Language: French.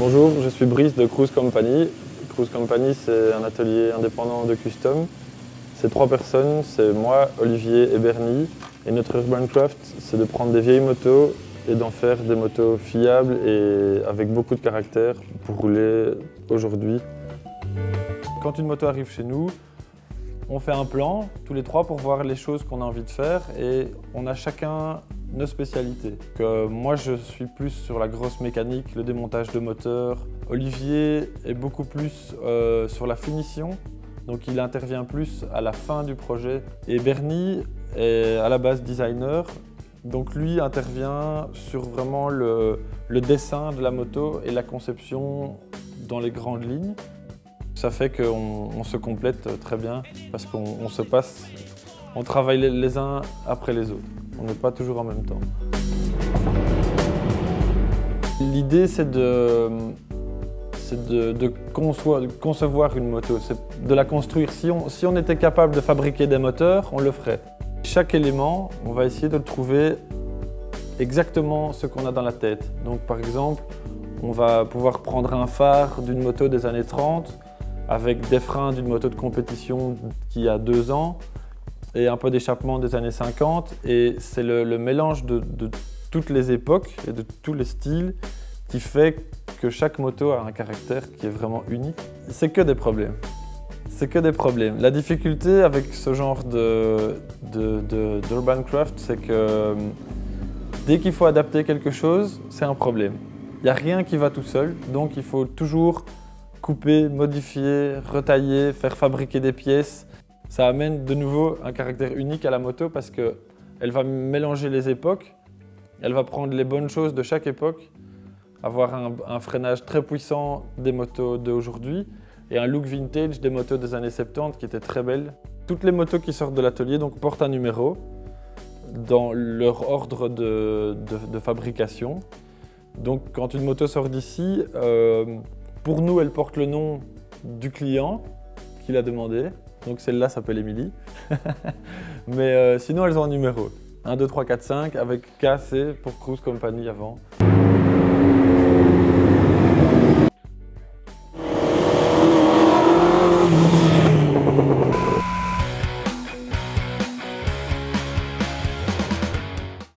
Bonjour, je suis Brice de Cruise Company. Cruise Company, c'est un atelier indépendant de custom. C'est 3 personnes, c'est moi, Olivier et Bernie. Et notre Urban Craft, c'est de prendre des vieilles motos et d'en faire des motos fiables et avec beaucoup de caractère pour rouler aujourd'hui. Quand une moto arrive chez nous, on fait un plan, tous les 3, pour voir les choses qu'on a envie de faire et on a chacun nos spécialités. Moi, je suis plus sur la grosse mécanique, le démontage de moteur. Olivier est beaucoup plus sur la finition, donc il intervient plus à la fin du projet. Et Bernie est à la base designer, donc lui intervient sur vraiment le dessin de la moto et la conception dans les grandes lignes. Ça fait qu'on se complète très bien parce qu'on se passe, on travaille les uns après les autres. On n'est pas toujours en même temps. L'idée, c'est de concevoir une moto, c'est de la construire. Si on était capable de fabriquer des moteurs, on le ferait. Chaque élément, on va essayer de trouver exactement ce qu'on a dans la tête. Donc par exemple, on va pouvoir prendre un phare d'une moto des années 30 avec des freins d'une moto de compétition qui a 2 ans et un peu d'échappement des années 50. Et c'est le mélange de toutes les époques et de tous les styles qui fait que chaque moto a un caractère qui est vraiment unique. C'est que des problèmes. C'est que des problèmes. La difficulté avec ce genre d'urban craft, c'est que dès qu'il faut adapter quelque chose, c'est un problème. Il n'y a rien qui va tout seul, donc il faut toujours couper, modifier, retailler, faire fabriquer des pièces. Ça amène de nouveau un caractère unique à la moto parce qu'elle va mélanger les époques, elle va prendre les bonnes choses de chaque époque, avoir un freinage très puissant des motos d'aujourd'hui et un look vintage des motos des années 70 qui étaient très belles. Toutes les motos qui sortent de l'atelier portent un numéro dans leur ordre de fabrication. Donc quand une moto sort d'ici, pour nous, elle porte le nom du client qui l'a demandé. Donc celle-là s'appelle Émilie. Mais sinon, elles ont un numéro. 1, 2, 3, 4, 5 avec K, C pour Cruise Company avant.